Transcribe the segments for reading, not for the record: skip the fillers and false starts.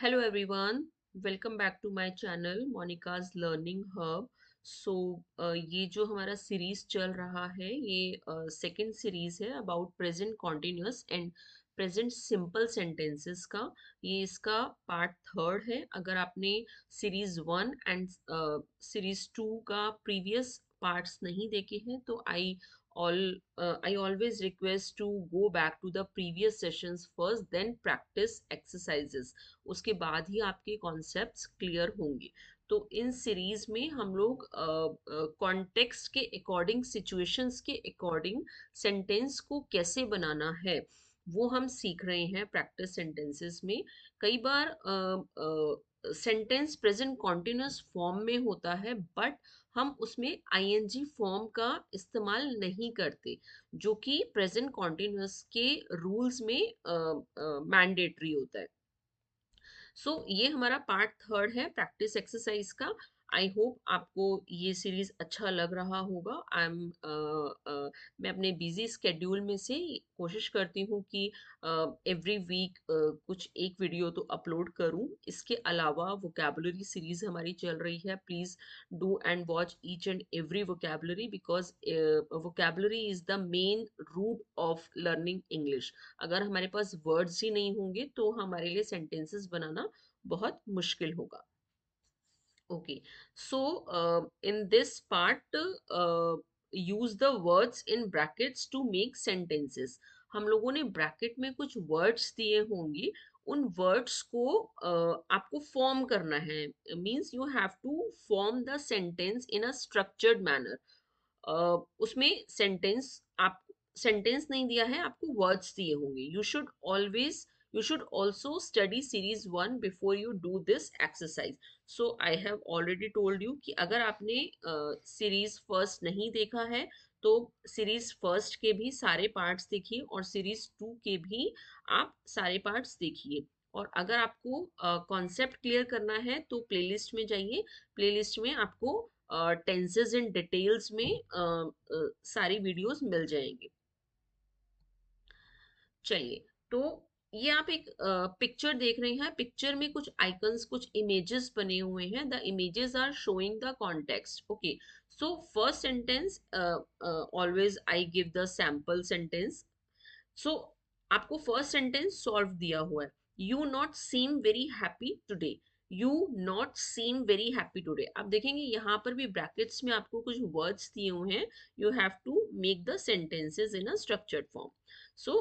Hello everyone, welcome back to my channel Monica's Learning Hub. ये जो हमारा series चल रहा है ये सेकंड सीरीज है about present continuous and present simple sentences का। ये इसका पार्ट थर्ड है। अगर आपने series one and series two का प्रीवियस पार्ट्स नहीं देखे हैं तो I always request to go back to the previous sessions first, then practice exercises. उसके बाद ही आपके कॉन्सेप्ट्स क्लियर होंगे। तो इन सीरीज में हम लोग कॉन्टेक्स्ट के अकॉर्डिंग, सिचुएशंस के अकॉर्डिंग सेंटेंस को कैसे बनाना है वो हम सीख रहे हैं प्रैक्टिस सेंटेंसेस में। कई बार सेंटेंस प्रेजेंट कॉन्टिन्यूअस फॉर्म में होता है बट हम उसमें आईएनजी फॉर्म का इस्तेमाल नहीं करते, जो कि प्रेजेंट कॉन्टिन्यूअस के रूल्स में मैंडेटरी होता है। ये हमारा पार्ट थर्ड है प्रैक्टिस एक्सरसाइज का। आई होप आपको ये सीरीज अच्छा लग रहा होगा। मैं अपने बिजी स्केड्यूल में से कोशिश करती हूँ कि एवरी वीक कुछ एक वीडियो तो अपलोड करूँ। इसके अलावा वोकेबलरी सीरीज हमारी चल रही है। Please do and watch each and every vocabulary because vocabulary is the main root of learning English. अगर हमारे पास वर्ड्स ही नहीं होंगे तो हमारे लिए सेंटेंसेस बनाना बहुत मुश्किल होगा। Okay, so in this part use the words in brackets to make sentences. हम लोगों ने ब्रैकेट में कुछ वर्ड्स दिए होंगे, उन वर्ड्स को आपको फॉर्म करना है। Means you have to form the sentence in a structured manner. उसमें सेंटेंस नहीं दिया है, आपको वर्ड्स दिए होंगे। You should also study series one before you do this exercise. So I have already told you कि अगर आपने सीरीज फर्स्ट नहीं देखा है तो सीरीज फर्स्ट के भी सारे पार्ट्स देखिए और सीरीज टू के भी आप सारे पार्ट्स देखिए। और अगर आपको कॉन्सेप्ट क्लियर करना है तो प्लेलिस्ट में जाइए। प्लेलिस्ट में आपको टेंसेस इन डिटेल्स में सारी वीडियोस मिल जाएंगी। चलिए, तो ये आप एक पिक्चर देख रहे हैं। पिक्चर में कुछ आइकन्स, कुछ इमेजेस बने हुए हैं। The images are showing the context. Okay, so first sentence, always I give the sample sentence. So आपको फर्स्ट सेंटेंस सॉल्व दिया हुआ है। You not seem very happy today. You not seem very happy today. आप देखेंगे यहाँ पर भी brackets में आपको कुछ वर्ड्स दिए हुए हैं। You have to make the sentences in a structured form. So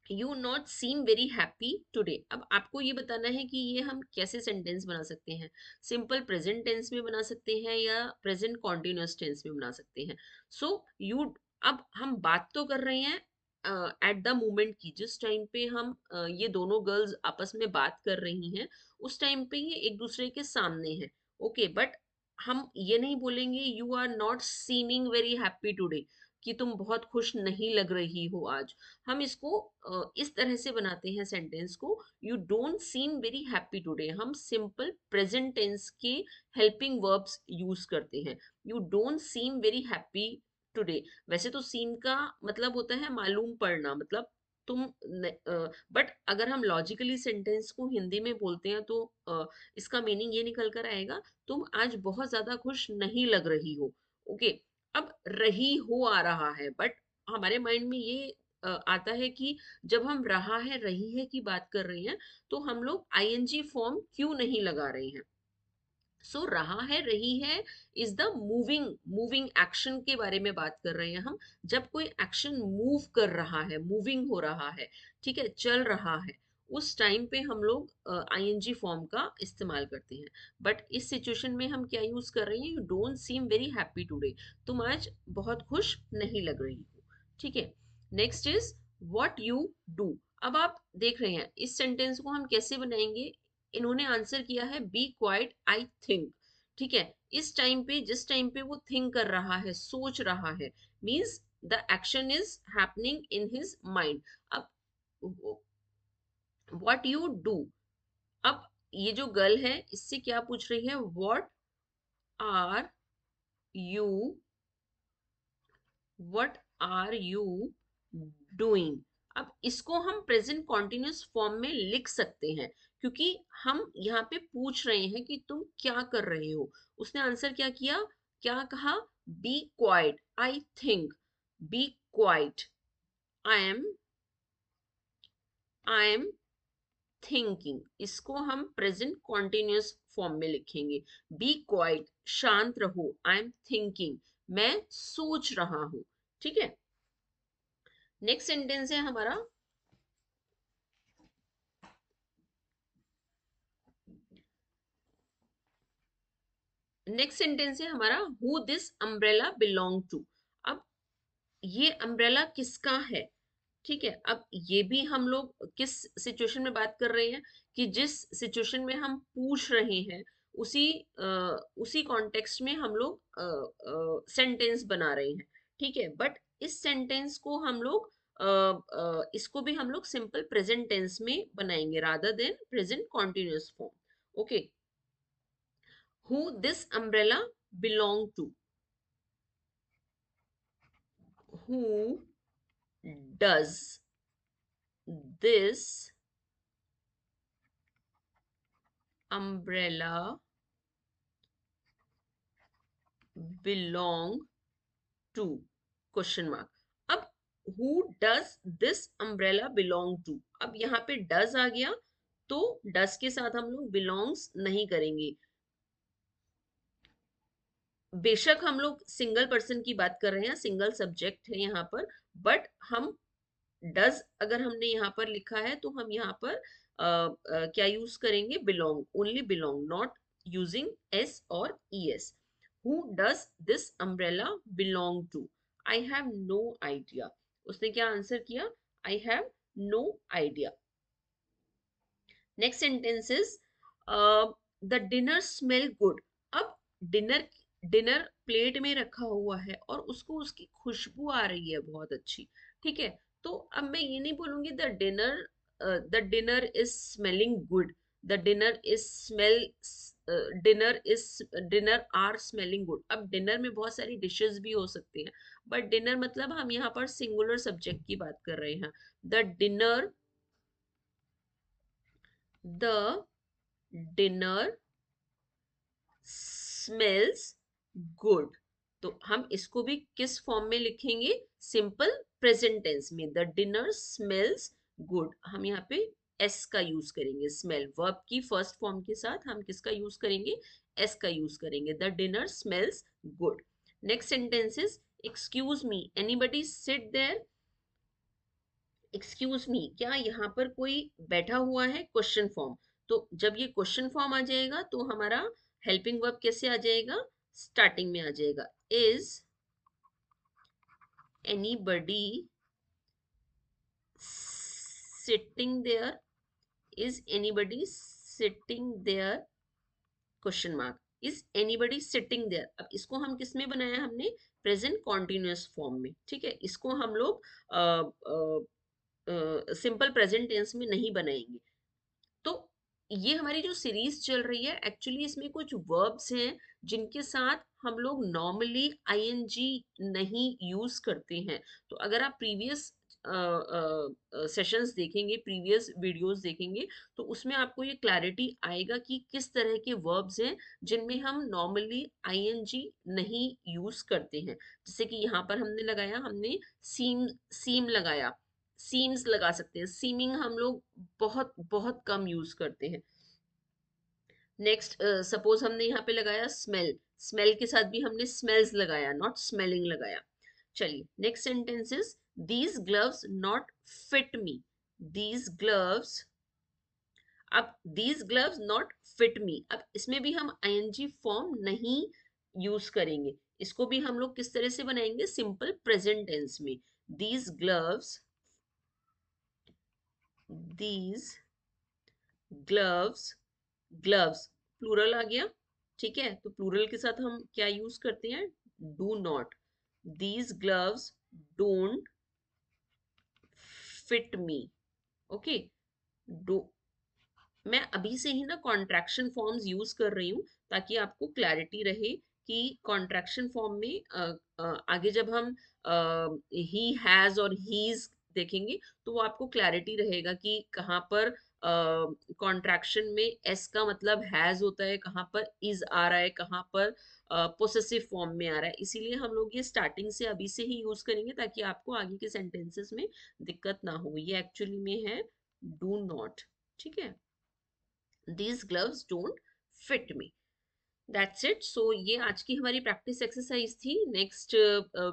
you not seem very happy today. अब आपको ये बताना है कि ये हम कैसे सेंटेंस बना सकते हैं। सिंपल प्रेजेंट टेंस में बना सकते हैं या प्रेजेंट कॉन्टिन्यूअस टेंस में बना सकते हैं। सो यू अब हम बात तो कर रहे हैं एट द मोमेंट की, जिस टाइम पे हम ये दोनों गर्ल्स आपस में बात कर रही हैं उस टाइम पे ये एक दूसरे के सामने हैं। ओके, बट हम ये नहीं बोलेंगे you are not seeming very happy today, कि तुम बहुत खुश नहीं लग रही हो आज। हम इसको इस तरह से बनाते हैं सेंटेंस को, you don't seem very happy today. हम सिंपल प्रेजेंट टेंस के हेल्पिंग वर्ब्स यूज करते हैं। You don't seem very happy today. वैसे तो सीम का मतलब होता है मालूम पड़ना, मतलब तुम, बट अगर हम लॉजिकली सेंटेंस को हिंदी में बोलते हैं तो इसका मीनिंग ये निकल कर आएगा, तुम आज बहुत ज्यादा खुश नहीं लग रही हो। ओके, अब रही हो आ रहा है बट हमारे माइंड में ये आता है कि जब हम रहा है रही है की बात कर रहे हैं तो हम लोग आईएनजी फॉर्म क्यों नहीं लगा रहे हैं। रहा है रही है is the moving moving action के बारे में बात कर रहे हैं हम। जब कोई एक्शन मूव कर रहा है, मूविंग हो रहा है, ठीक है, चल रहा है, उस टाइम पे हम लोग आईएनजी फॉर्म का इस्तेमाल करते हैं। बट इस सिचुएशन में हम क्या यूज कर रहे हैं, you don't seem very happy today. तुम आज बहुत खुश नहीं लग रही हो। ठीक है, next is what you do. अब आप देख रहे हैं इस सेंटेंस को हम कैसे बनाएंगे। इन्होंने आंसर किया है बी क्वाइट आई थिंक। ठीक है, इस टाइम पे, जिस टाइम पे वो थिंक कर रहा है, सोच रहा है, means the action is happening in his mind. अब व्हाट यू डू, अब ये जो गर्ल है इससे क्या पूछ रही है, what are you, what are you doing. अब इसको हम प्रेजेंट कॉन्टिन्यूस फॉर्म में लिख सकते हैं, क्योंकि हम यहाँ पे पूछ रहे हैं कि तुम क्या कर रहे हो। उसने आंसर क्या किया, क्या कहा, be quiet, I think, be quiet, I am I am thinking. इसको हम प्रेजेंट कॉन्टिन्यूस फॉर्म में लिखेंगे। बी क्वाइट, शांत रहो, आई एम थिंकिंग, मैं सोच रहा हूं। ठीक है, नेक्स्ट सेंटेंस है हमारा, नेक्स्ट सेंटेंस है हमारा, who this umbrella belong to. अब ये अम्ब्रेला किसका है। ठीक है, अब ये भी हम लोग किस सिचुएशन में बात कर रहे हैं, कि जिस सिचुएशन में हम पूछ रहे हैं उसी उसी कॉन्टेक्स्ट में हम लोग सेंटेंस बना रहे हैं। ठीक है, बट इस सेंटेंस को हम लोग इसको भी हम लोग सिंपल प्रेजेंट टेंस में बनाएंगे rather than present continuous form. Okay, who this umbrella belong to, who does this umbrella belong to, question mark. अब who does this umbrella belong to, अब यहाँ पे does आ गया, तो does के साथ हम लोग belongs नहीं करेंगे। बेशक हम लोग सिंगल पर्सन की बात कर रहे हैं, सिंगल सब्जेक्ट है यहाँ पर, बट हम डज अगर हमने यहाँ पर लिखा है तो हम यहाँ पर क्या यूज करेंगे, belong, only belong, not using S और E S. Who does this umbrella belong to, I have no idea. उसने क्या आंसर किया, I have no idea. Next sentence is the dinner smell good. अब dinner dinner plate में रखा हुआ है और उसको उसकी खुशबू आ रही है बहुत अच्छी। ठीक है, तो अब मैं ये नहीं बोलूंगी the dinner is smelling good, the dinner is smell, dinner are smelling good. अब डिनर में बहुत सारी डिशेस भी हो सकती हैं, बट डिनर मतलब हम यहाँ पर सिंगुलर सब्जेक्ट की बात कर रहे हैं। The dinner, the dinner smells good. तो हम इसको भी किस फॉर्म में लिखेंगे, सिंपल प्रेजेंट टेंस में, द डिनर स्मेल्स गुड। हम यहाँ पे एस का यूज करेंगे, स्मेल वर्ब की फर्स्ट फॉर्म के साथ हम किसका यूज करेंगे, एस का यूज करेंगे, the dinner smells good. Next sentence is, excuse me, anybody sit there. Excuse me, क्या यहाँ पर कोई बैठा हुआ है, क्वेश्चन फॉर्म। तो जब ये क्वेश्चन फॉर्म आ जाएगा तो हमारा हेल्पिंग वर्ब कैसे आ जाएगा, स्टार्टिंग में आ जाएगा, is anybody sitting there, is anybody sitting there, question mark, is anybody sitting there. अब इसको हम किस में बनाया, हमने प्रेजेंट कॉन्टिन्यूअस फॉर्म में। ठीक है, इसको हम लोग सिंपल प्रेजेंट टेंस में नहीं बनाएंगे। तो ये हमारी जो सीरीज चल रही है, एक्चुअली इसमें कुछ वर्ब्स हैं जिनके साथ हम लोग नॉर्मली आईएनजी नहीं यूज करते हैं। तो अगर आप प्रीवियस सेशंस देखेंगे, प्रीवियस वीडियोस देखेंगे, तो उसमें आपको ये क्लैरिटी आएगा कि किस तरह के वर्ब्स हैं जिनमें हम नॉर्मली आईएनजी नहीं यूज करते हैं। जैसे कि यहाँ पर हमने लगाया, हमने सीम लगाया, सीम्स लगा सकते हैं, सीमिंग हम लोग बहुत बहुत कम यूज करते हैं। नेक्स्ट सपोज हमने यहाँ पे लगाया स्मेल, स्मेल के साथ भी हमने स्मेल्स लगाया, नॉट स्मेलिंग लगाया। चलिए next sentences, these gloves not fit me, these gloves. अब दीज ग्लव्स नॉट फिट मी, अब इसमें भी हम आईएनजी फॉर्म नहीं यूज करेंगे। इसको भी हम लोग किस तरह से बनाएंगे, सिंपल प्रेजेंट टेंस में, these gloves, these gloves, gloves plural आ गया। ठीक है, तो प्लूरल के साथ हम क्या यूज करते हैं, do not, these gloves don't fit me। Okay, do, मैं अभी से ही ना कॉन्ट्रैक्शन फॉर्म्स यूज कर रही हूँ ताकि आपको क्लैरिटी रहे कि कॉन्ट्रैक्शन फॉर्म में आगे जब हम ही हैज और हीज देखेंगे तो वो आपको क्लैरिटी रहेगा कि कहाँ पर कॉन्ट्रैक्शन में एस का मतलब हैज होता है, कहाँ पर इज आ रहा है, कहाँ पर पोसेसिव फॉर्म में आ रहा है। इसीलिए हम लोग ये स्टार्टिंग से अभी से ही यूज करेंगे ताकि आपको आगे के सेंटेंसेस में दिक्कत ना हो। ये एक्चुअली में है डू नॉट। ठीक है, these gloves don't fit me. That's it. So ये आज की हमारी प्रैक्टिस एक्सरसाइज थी। नेक्स्ट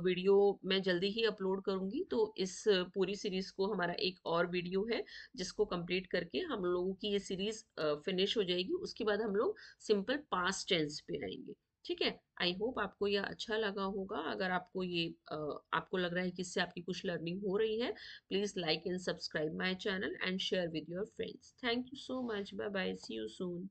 वीडियो मैं जल्दी ही अपलोड करूंगी, तो इस पूरी सीरीज को हमारा एक और वीडियो है जिसको कंप्लीट करके हम लोगों की ये सीरीज फिनिश हो जाएगी। उसके बाद हम लोग सिंपल पास्ट टेंस पे आएंगे। ठीक है, आई होप आपको यह अच्छा लगा होगा। अगर आपको ये आपको लग रहा है कि इससे आपकी कुछ लर्निंग हो रही है, please like and subscribe my channel and share with your friends. Thank you so much, bye bye, see you soon.